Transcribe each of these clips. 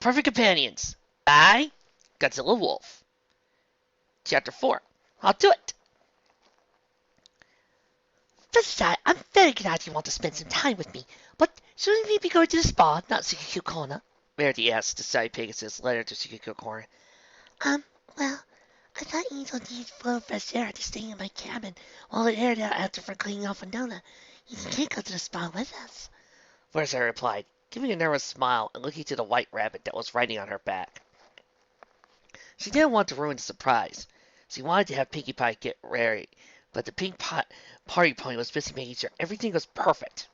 Perfect Companions by Godzillawolf. Chapter 4. I'll do it. Fluttershy, I'm very glad you want to spend some time with me, but shouldn't we be going to the spa, not Sukiku Corner? Rarity asked to Side Pegasus, led her to Sukiku Corner. Well, I thought you don't need flow of fresh air to stay in my cabin while it aired out after for cleaning off Winona. You can't go to the spa with us. Fluttershy replied, giving a nervous smile and looking to the white rabbit that was riding on her back. She didn't want to ruin the surprise. She wanted to have Pinkie Pie get Rarity, but the Pink Party Pony was busy making sure everything was perfect.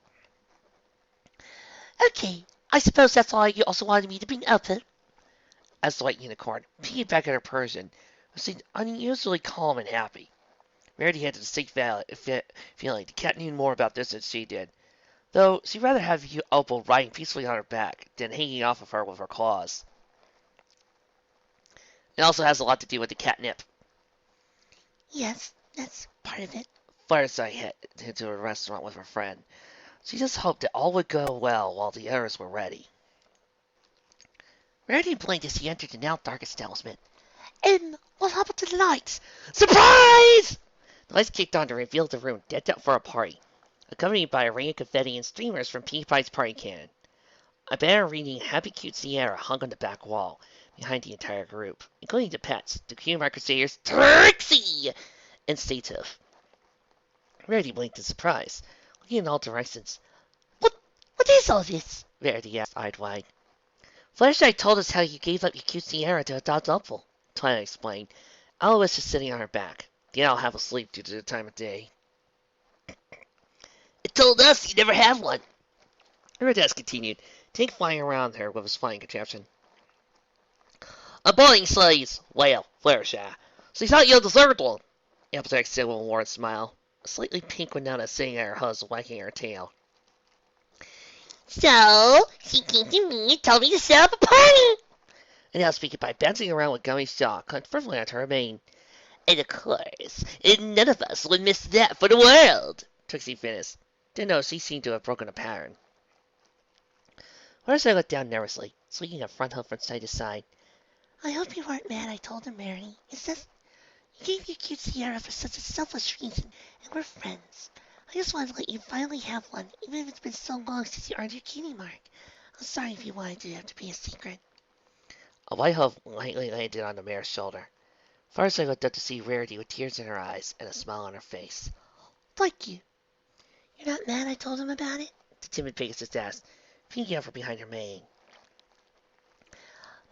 Okay, I suppose that's all you also wanted me to bring outfit. Asked the white unicorn, peeking back at her Persian, who seemed unusually calm and happy. Rarity had a distinct feeling the cat knew more about this than she did, though she'd rather have Opal riding peacefully on her back than hanging off of her with her claws. It also has a lot to do with the catnip. Yes, that's part of it. Fluttershy headed to a restaurant with her friend. She just hoped that all would go well while the others were ready. Rarity blinked as he entered the now dark establishment. And what happened to the lights? Surprise! The lights kicked on to reveal the room decked out for a party, accompanied by a ring of confetti and streamers from Pinkie Pie's party cannon. A banner reading Happy Cute Sierra hung on the back wall, behind the entire group, including the pets, the Cutie Crusaders, Trixie, and Stative. Rarity blinked in surprise, looking in all directions. What is all this? Rarity asked, eyed wide. Fluttershy told us how you gave up your cute Sierra to adopt Opal, Twilight explained. Alois is sitting on her back. They all have a sleep due to the time of day. It told us you never have one. Iridas continued, Tank flying around her with his flying contraption. A boarding slaves. Well, Fluttershy. So you thought you deserved one. Applejack said with a worn smile. A slightly pink Winona sitting at her husband, wagging her tail. So, she came to me and told me to set up a party. Announced Pinkie Pie, bouncing around with gummy jaw, clutched firmly onto her mane. And of course, none of us would miss that for the world, Trixie finished. Didn't know she seemed to have broken a pattern. Fluttershy looked down nervously, swinging a front hoof from side to side. I hope you weren't mad I told her, Mary. It's just, you gave your cute Sierra for such a selfish reason, and we're friends. I just wanted to let you finally have one, even if it's been so long since you earned your cutie mark. I'm sorry if you wanted it to be a secret. A white hoof lightly landed on the mare's shoulder. Fluttershy looked up to see Rarity with tears in her eyes and a smile on her face. Thank you. You're not mad I told him about it? The timid Pegasus asked, peeking out from behind her mane.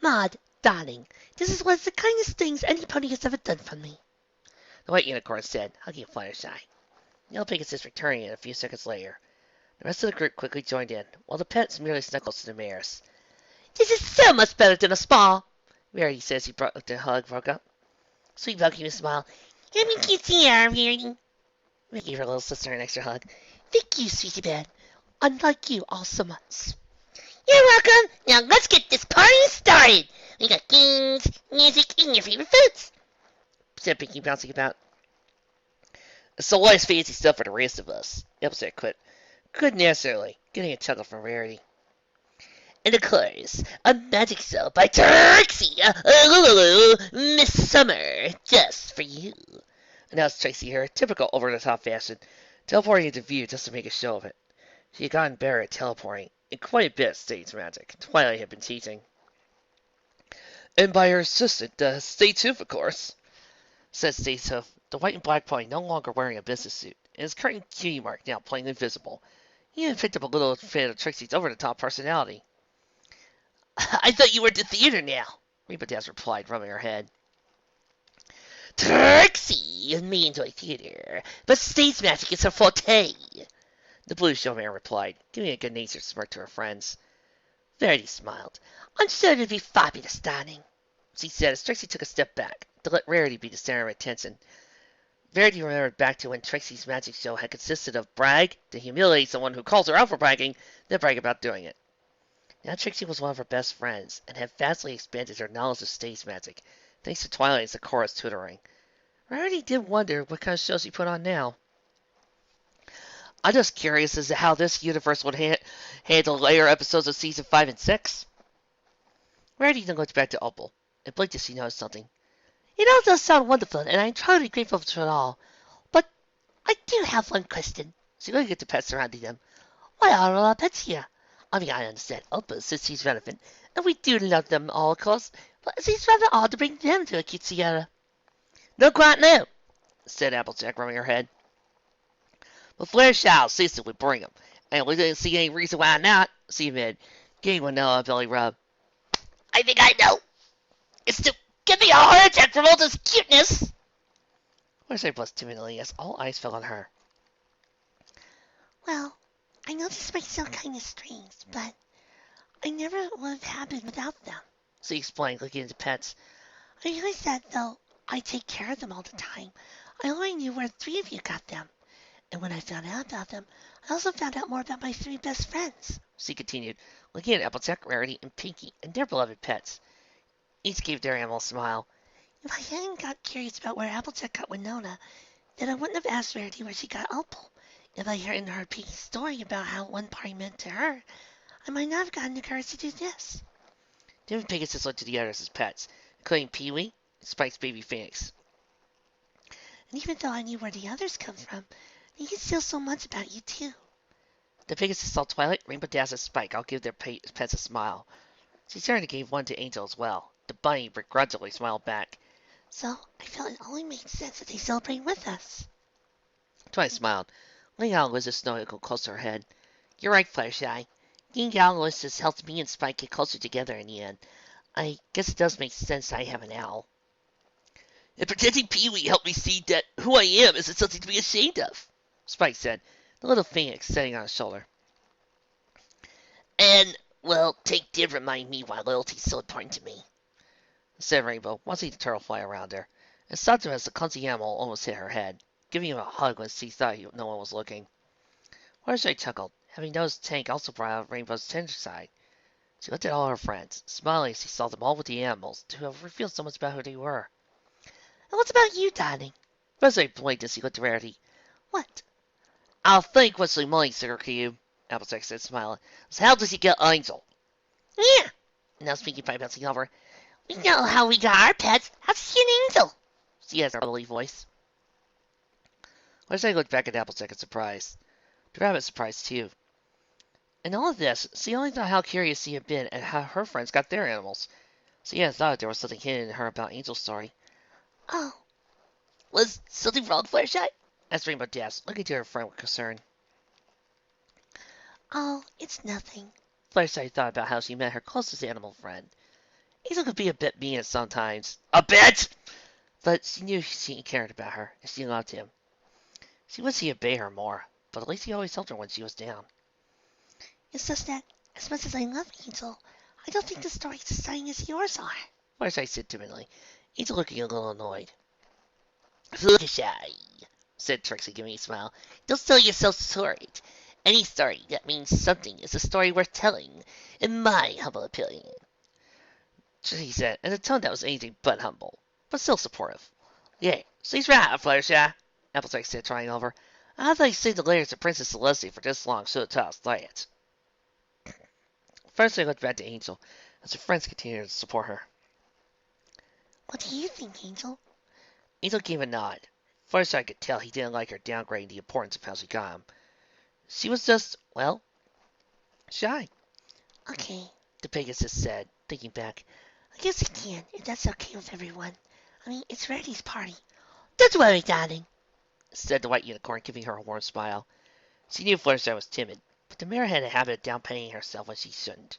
Maud, darling, this is one of the kindest things any pony has ever done for me. The white unicorn said, hugging Fluttershy. The yellow Pegasus returning a few seconds later. The rest of the group quickly joined in, while the pets merely snuggled to the mares. This is so much better than a spa, Rarity said as he brought the hug broke up. Sweet Belle gave a smile. Have me cute Sierra, Rarity. Rarity gave her little sister an extra hug. Thank you, sweetie bed. Unlike you all so much. You're welcome. Now let's get this party started. We got games, music, and your favorite foods, said Pinkie, bouncing about. So why is fancy stuff for the rest of us? Applejack couldn't necessarily, getting a chuckle from Rarity. And of course, a magic show by Trixie, Miss Summer, just for you. Announced Trixie her typical over-the-top fashion, teleporting into view just to make a show of it. She had gotten better at teleporting, and quite a bit of stage magic Twilight had been teaching. And by her assistant, Stative, of course, said Stative, the white and black pony no longer wearing a business suit, and his current cutie mark now plainly visible. He even picked up a little fan of Trixie's over-the-top personality. I thought you were at the theater now, Reba Daz replied, rubbing her head. Trixie may enjoy theater, but stage magic is her forte, the blue showman replied, giving a good-natured smirk to her friends. Verity smiled. I'm sure it'll be fabulous, darling, she said as Trixie took a step back, to let Rarity be the center of attention. Verity remembered back to when Trixie's magic show had consisted of brag, to humiliate someone who calls her out for bragging, then brag about doing it. Now Trixie was one of her best friends, and had vastly expanded her knowledge of stage magic, thanks to Twilight's and Cora's tutoring. Rarity did wonder what kind of show she put on now. I'm just curious as to how this universe would handle later episodes of Season 5 and 6. Rarity then goes back to Opal and blinked as she noticed something. It all does sound wonderful, and I'm truly grateful for it all. But I do have one question. She looked at the pets surrounding them. Why are all our pets here? I mean, I understand Opal since she's relevant, and we do love them all, of course, but it seems rather odd to bring them to a quinceañera. Not quite now, said Applejack, rubbing her head. But Fluttershy insisted we bring them, and we didn't see any reason why not, she admitted, giving Winona a belly rub. I think I know. It's to give me a heart attack from all this cuteness. Fluttershy blushed timidly as all eyes fell on her. Well, I know this might sound kind of strange, but I never would have happened without them. She explained, looking at the pets. I realized that, though I take care of them all the time, I only knew where 3 of you got them. And when I found out about them, I also found out more about my 3 best friends. She continued, looking at Applejack, Rarity, and Pinkie, and their beloved pets. Each gave their animal a smile. If I hadn't got curious about where Applejack got Winona, then I wouldn't have asked Rarity where she got Opal. If I hadn't heard Pinkie's story about how one party meant to her, I might not have gotten the courage to do this. Tim and Pegasus looked to the others as pets, including Pee-wee and Spike's baby Phoenix. And even though I knew where the others come from, they can steal so much about you, too. The Pegasus saw Twilight, Rainbow Dash, and Spike all give their pets a smile. She turned and gave one to Angel as well. The bunny begrudgingly smiled back. So I felt it only made sense that they celebrate with us. Twilight smiled, laying out Liz's snow eagle close to her head. You're right, Fluttershy. Being out Liz has helped me and Spike get closer together in the end. I guess it does make sense I have an owl. And pretending Pee-wee helped me see that who I am isn't something to be ashamed of, Spike said, the little Phoenix sitting on his shoulder. And, well, Tank did remind me why loyalty is so important to me, said Rainbow, watching the turtle fly around her, and stopped her as the clumsy animal almost hit her head, giving him a hug when she thought no one was looking. Fluttershy chuckled, having noticed Tank also brought out Rainbow's tender side. She looked at all her friends, smiling as she saw them all with the animals, to have revealed so much about who they were. And what about you, darling? Fluttershy blinked as she looked at Rarity. What? I think what's the money, Sir Cube, Applejack said, smiling. So how does he get Angel? Yeah, Announced Pinkie Pie, bouncing over. we know how we got our pets. How's he an angel? She has a bubbly voice. Fluttershy looked back at Applejack in surprise. The rabbit surprised too. In all of this, she only thought how curious she had been at how her friends got their animals. She hadn't thought there was something hidden in her about Angel's story. Oh. Was something wrong, Fluttershy? Asked Rainbow Dash, looking to her friend with concern. Oh, it's nothing. Fluttershy thought about how she met her closest animal friend. Angel could be a bit mean sometimes. A bit! But she knew she cared about her, and she loved him. She wished he obeyed her more, but at least he always helped her when she was down. It's just that, as much as I love Angel, I don't think the story's as exciting as yours are. Fluttershy said timidly, Angel looking a little annoyed. Fluttershy, said Trixie, giving a smile. Don't sell yourself short. Any story that means something is a story worth telling, in my humble opinion. Trixie said, in a tone that was anything but humble, but still supportive. Yeah, she's right, Fluttershy, Applejack said, trying over. I thought you saved the layers of Princess Celestia for this long, so it tells that. First, I looked back to Angel, as her friends continued to support her. What do you think, Angel? Angel gave a nod. First, I could tell he didn't like her downgrading the importance of how she got him. She was just, well, shy, Okay, the Pegasus said, thinking back. I guess I can, if that's okay with everyone. I mean, it's Rarity's party. Don't worry, darling, said the white unicorn, giving her a warm smile. She knew Fluttershy was timid, but the mare had a habit of downplaying herself when she shouldn't.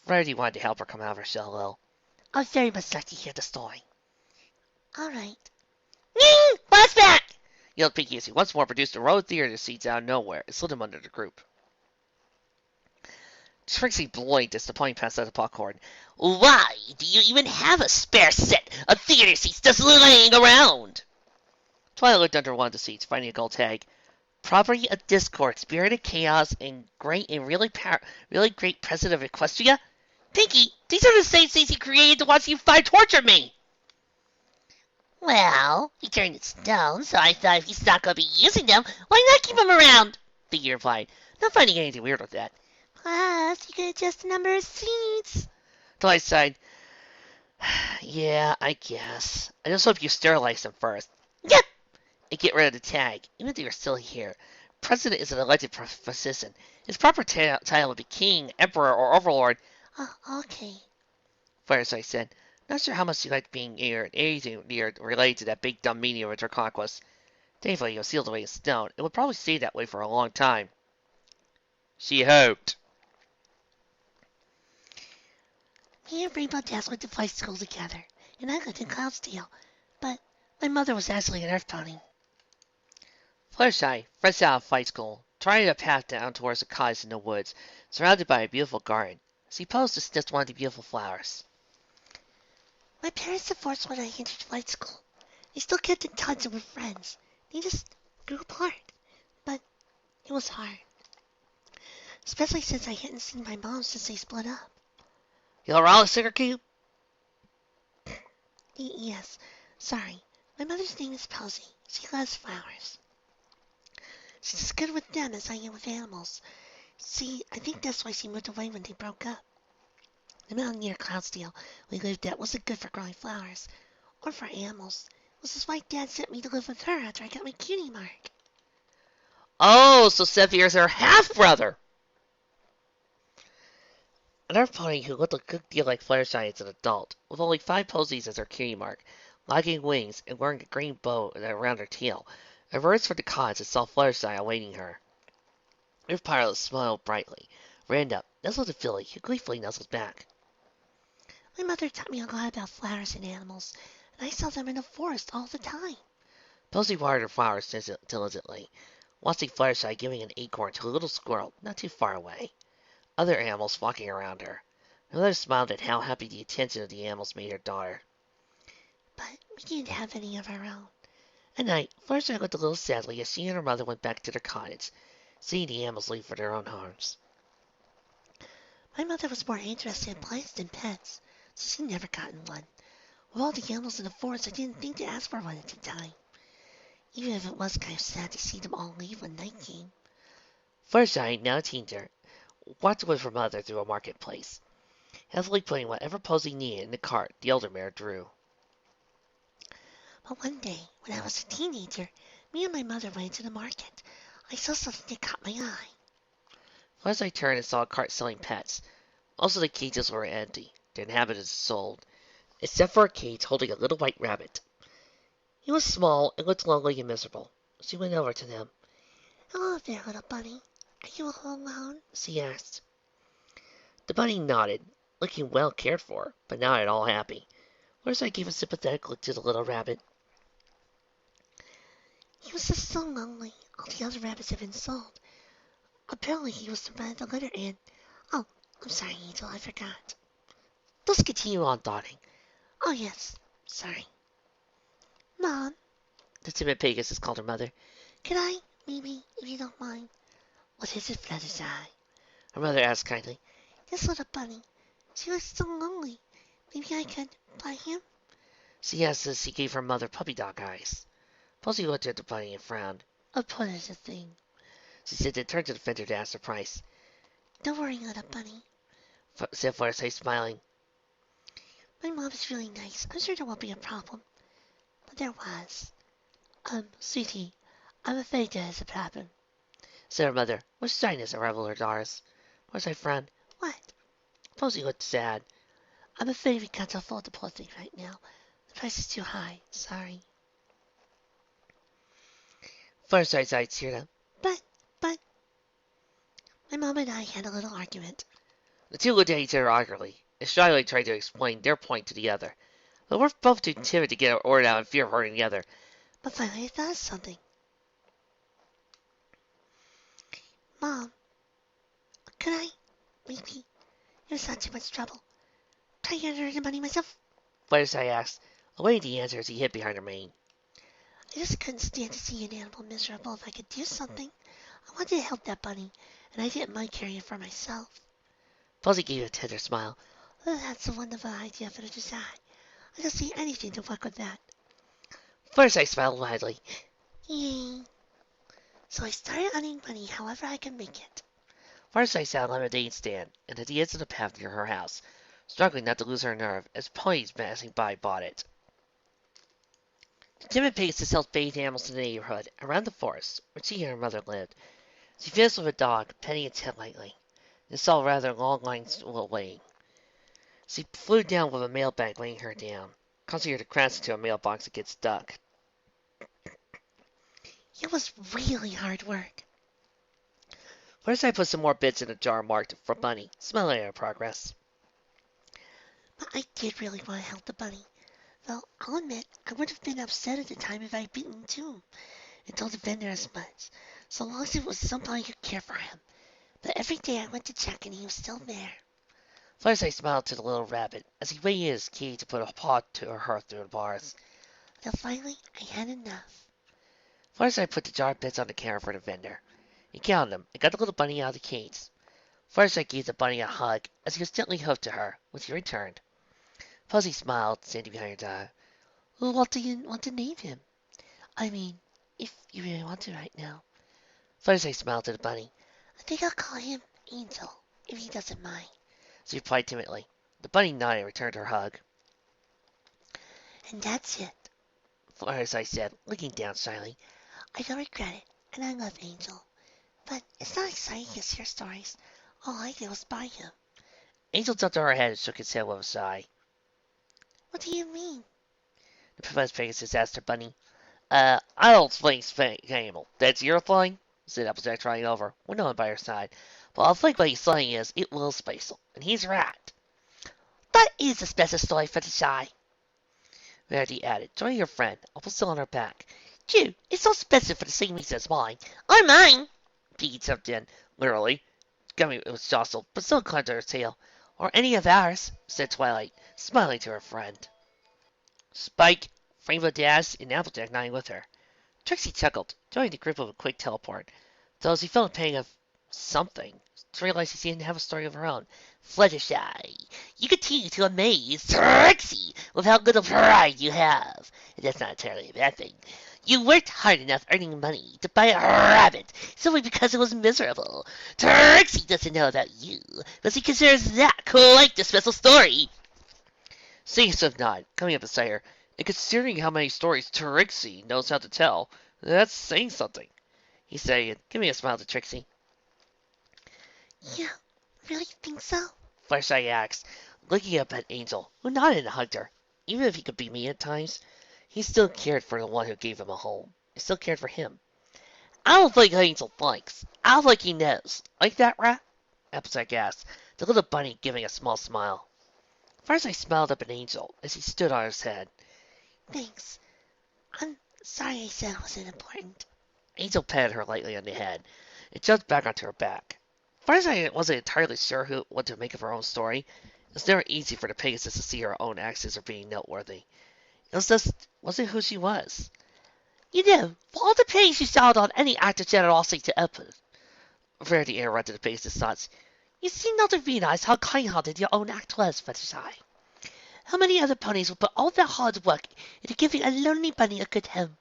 Rarity wanted to help her come out of her shell a little. I'd very much like to hear the story. All right. Ning! What's back? Yelled Pinkie as he once more produced a row of theater seats out of nowhere and slid them under the group. Trixie blinked as the pony passed out the popcorn. Why do you even have a spare set of theater seats just laying around? Twilight looked under one of the seats, finding a gold tag. Property of Discord, Spirit of Chaos, and really great President of Equestria? Pinkie, these are the same seats he created to watch you fight torture me! Well, he turned it stone, so I thought if he's not going to be using them, why not keep him around? Pinkie replied, not finding anything weird with that. Plus, you can adjust the number of seats. Till I sighed, yeah, I guess. I just hope you sterilize them first. Yep. And get rid of the tag, even though you're still here. President is an elected position. His proper title would be King, Emperor, or Overlord. Okay. Fluttershy said, not sure how much you like being anything near related to that big dumb meteor with her conquest. Thankfully, you're sealed away in stone. It would probably stay that way for a long time. She hoped. Me and Rainbow Dash went to flight school together, and I lived in Cloudsdale. But my mother was actually an earth pony. Fluttershy, fresh out of flight school, trotted a path down towards the cottage in the woods, surrounded by a beautiful garden. She paused to sniff one of the beautiful flowers. My parents divorced when I entered flight school. They still kept in touch and were friends. They just grew apart. But it was hard. Especially since I hadn't seen my mom since they split up. You'll roll a cigar cube? Yes. Sorry. My mother's name is Posy. She loves flowers. She's as good with them as I am with animals. See, I think that's why she moved away when they broke up. The mountain near Cloudsdale we lived at wasn't good for growing flowers. Or for animals. This is why Dad sent me to live with her after I got my cutie mark. Oh, so Sephir's her half-brother! Another pony who looked a good deal like Fluttershy as an adult, with only 5 posies as her cutie mark, lacking wings and wearing a green bow around her tail, emerged from the cottage and saw Fluttershy awaiting her. Her pilot smiled brightly, ran up, nestled to Philly, who gleefully nestled back. My mother taught me a lot about flowers and animals, and I saw them in the forest all the time. Posy watered her flowers diligently, watching Fluttershy giving an acorn to a little squirrel not too far away. Other animals flocking around her. Her mother smiled at how happy the attention of the animals made her daughter. But we didn't have any of our own. At night, Fluttershy looked a little sadly as she and her mother went back to their cottage, seeing the animals leave for their own homes. My mother was more interested in plants than pets, so she never gotten one. With all the animals in the forest, I didn't think to ask for one at the time. Even if it was kind of sad to see them all leave when night came. Fluttershy, now a teenager, walked with her mother through a marketplace, heavily putting whatever Posy needed in the cart the elder mare drew. But one day, when I was a teenager, me and my mother went into the market. I saw something that caught my eye. Fluttershy turned and saw a cart selling pets. Most of the cages were empty, their inhabitants sold, except for a cage holding a little white rabbit. He was small and looked lonely and miserable. She went over to them. Hello there, little bunny. Are you all alone? She asked. The bunny nodded, looking well cared for, but not at all happy. Fluttershy gave a sympathetic look to the little rabbit. He was just so lonely. All the other rabbits had been sold. Apparently he was the man at the litter and... Oh, I'm sorry, Angel, I forgot. Let's continue on dotting. Oh, yes. Sorry. Mom, The timid pegasus called her mother. could I, maybe, if you don't mind? What is it, Fluttershy? Her mother asked kindly. This little bunny. She was so lonely. Maybe I could buy him? She asked as she gave her mother puppy dog eyes. Posy looked at the bunny and frowned. A put is a thing. She said, then turned to the vendor to ask the price. Don't worry, little bunny. Said Fluttershy, smiling. My mom is really nice. I'm sure there won't be a problem. But there was. Sweetie, I'm afraid there is a problem. Said her mother, with shyness and rival her daughters. Fluttershy frowned. What? Posy looked sad. I'm afraid we can't afford the poor thing right now. The price is too high. Sorry. Fluttershy's eyes teared up. But... My mom and I had a little argument. The two looked at each other awkwardly, and shyly tried to explain their point to the other. They were both too timid to get a word out in fear of hurting the other. But finally I thought of something. Mom, could I, maybe, if it's not too much trouble, try to earn the money myself? Fluttershy asked, awaiting the answer as he hid behind her mane. I just couldn't stand to see an animal miserable if I could do something. I wanted to help that bunny, and I didn't mind caring for myself. Posy gave a tender smile. Oh, that's a wonderful idea for the design. I'll just see anything to work with that. Fluttershy smiled widely. Yay. So I started earning money however I could make it. Fluttershy sat on a lemonade stand, and at the edge of the path near her house, struggling not to lose her nerve as ponies passing by bought it. The timid pegasus sells baby animals in the neighborhood, around the forest, where she and her mother lived. She finished with a dog, petting its head lightly, and saw a rather long line still waiting. She flew down with a mailbag weighing her down, causing her to crash into a mailbox and get stuck. It was really hard work. First, I put some more bits in a jar marked for Bunny, smelling her progress. But I did really want to help the bunny. Though I'll admit, I would have been upset at the time if I'd beaten too, and told the vendor as much, so long as it was somebody who cared for him. But every day I went to check and he was still there. Fluttershy smiled to the little rabbit as he waited his key to put a paw to her hearth through the bars. Till finally I had enough. Fluttershy put the jar of bits on the counter for the vendor. He counted them and got the little bunny out of the cage. Fluttershy gave the bunny a hug as he was gently hoofed to her, which he returned. Fuzzy smiled, standing behind her dog. Well, what do you want to name him? I mean, if you really want to right now. Fluttershy smiled to the bunny. I think I'll call him Angel, if he doesn't mind. She replied timidly. The bunny nodded and returned her hug. And that's it, Fluttershy said, looking down shyly. I don't regret it, and I love Angel. But it's not exciting to hear stories. All I did was buy him. Angel tilted her head and shook his head with a sigh. What do you mean? The Professor Pegasus asked her bunny. I don't think animal. That's your thing? Said Applejack, trying over, Winona by her side. But I think what he's saying is, it will special, and he's right. That is a special story for the shy, Rarity added, joining her friend, almost still on her back. Gee, it's so special for the same reason as mine. Or mine! Pinkie jumped in, literally. Gummy was jostled, but still clung to her tail. Or any of ours, said Twilight, smiling to her friend. Spike, Rainbow Dash, and Applejack nodding with her. Trixie chuckled, joining the group with a quick teleport, though she felt a pang of something to realize she didn't have a story of her own. Fluttershy, you continue to amaze Trixie with how little pride you have. And that's not entirely a bad thing. You worked hard enough earning money to buy a rabbit simply because it was miserable. Trixie doesn't know about you, but she considers that quite a special story. Seeing Swift nod, coming up beside her, and considering how many stories Trixie knows how to tell, that's saying something. He said, giving a smile to Trixie. You really think so? Fluttershy asked, looking up at Angel, who nodded and hugged her. Even if he could be mean at times, he still cared for the one who gave him a home. He still cared for him. I don't think Angel thinks. I think he knows. Like that, right? Applejack asked, the little bunny giving a small smile. Fluttershy smiled up at Angel as he stood on his head. Thanks. I'm sorry I said it wasn't important. Angel patted her lightly on the head and jumped back onto her back. Fluttershy wasn't entirely sure what to make of her own story. It was never easy for the Pegasus to see her own actions as being noteworthy. It was just wasn't who she was. You know, for all the praise you showered on any act of generosity to Apple, Rarity interrupted the Pegasus' thoughts. You seem not to realize how kind-hearted your own act was, Fluttershy. How many other ponies would put all their hard work into giving a lonely bunny a good home,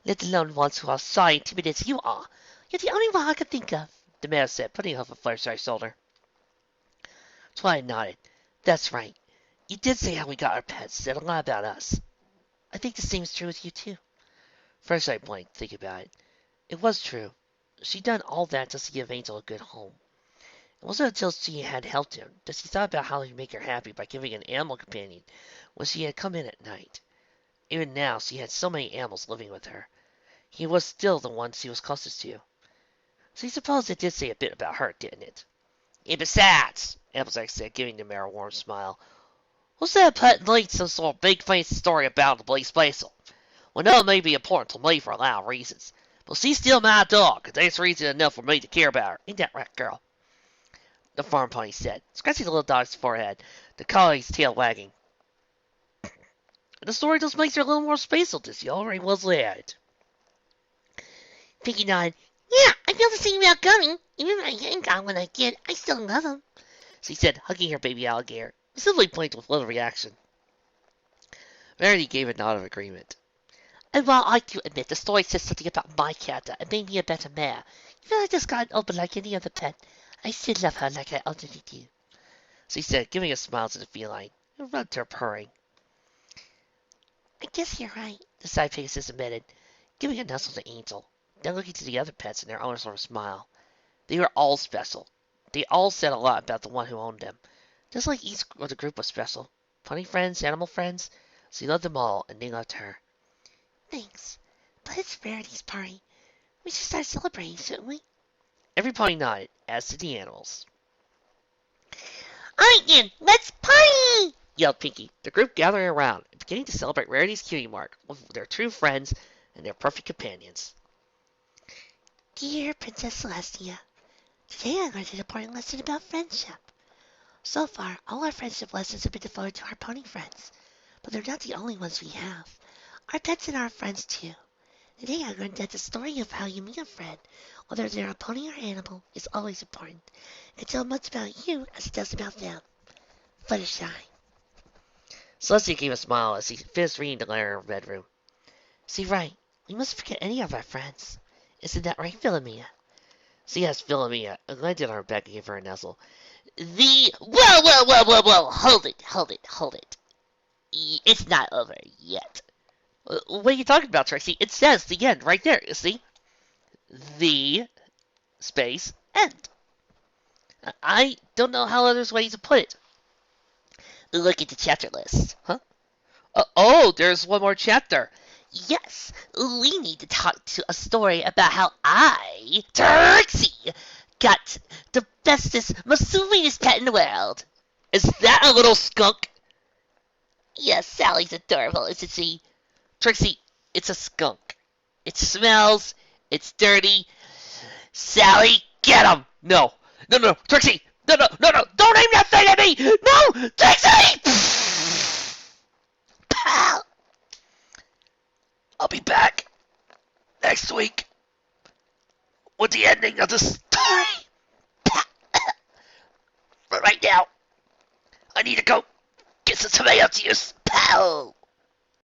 let alone ones who are shy and timid as you are? You're the only one I could think of, the mayor said, putting her on Fluttershy's shoulder. Twilight nodded. That's right. You did say how we got our pets, said a lot about us. I think the same is true with you, too. Fluttershy blinked, thinking about it. It was true. She'd done all that just to give Angel a good home. It wasn't until she had helped him that she thought about how he'd make her happy by giving an animal companion when she had come in at night. Even now, she had so many animals living with her. He was still the one she was closest to. So I suppose it did say a bit about her, didn't it? And besides, Applejack said, giving the mayor a warm smile, who's that putting lead some sort of big fancy story about the police special? Well, no, it may be important to me for a lot of reasons, but she's still my dog, and that's reason enough for me to care about her. Ain't that right, girl? The farm pony said, scratching the little dog's forehead, the collie's tail wagging. The story just makes her a little more special to you already was that. Pinkie nodded. Yeah, I feel the same about Gummy. Even if I ain't got one I get, I still love him, she said, hugging her baby alligator, who simply blinked with little reaction. Rarity gave a nod of agreement. And while I do admit the story says something about my character and made me a better mare, even though I just got open like any other pet, I still love her like I already do. she said, giving a smile to the feline, who rubbed her purring. I guess you're right, The side pegasus admitted, giving a nuzzle to Angel, then looking to the other pets and their owners with a smile. They were all special. They all said a lot about the one who owned them, just like each of the group was special. Funny friends, animal friends. She loved them all, and they loved her. Thanks. But it's Rarity's party. We should start celebrating, shouldn't we? Every pony nodded, as did the animals. Alright then, let's party! Yelled Pinkie, the group gathering around and beginning to celebrate Rarity's cutie mark with their true friends and their perfect companions. Dear Princess Celestia, today I learned an important lesson about friendship. So far, all our friendship lessons have been devoted to our pony friends, but they're not the only ones we have. Our pets and our friends too. Today I learned that the story of how you meet a friend, whether they're a pony or animal, is always important. It tells much about you as it does about them. Fluttershy. Celestia gave a smile as she finished reading the letter in her bedroom. See, right, we mustn't forget any of our friends. Isn't that right, Philomena? She asked Philomena and landed on her back and gave her a nuzzle. Well, hold it. It's not over yet. What are you talking about, Trixie? It says the end right there, you see? The space end. I don't know how others ways to put it. Look at the chapter list. Huh? Oh, there's one more chapter. Yes, we need to talk to a story about how I, Trixie, got the bestest, most sweetest pet in the world. Is that a little skunk? Yes, Sally's adorable, isn't she? Trixie, it's a skunk. It smells. It's dirty. Sally, get him! No, Trixie! No! Don't aim that thing at me! No! Trixie! Pow! I'll be back next week with the ending of the story. But right now, I need to go get some tomato juice. Pow!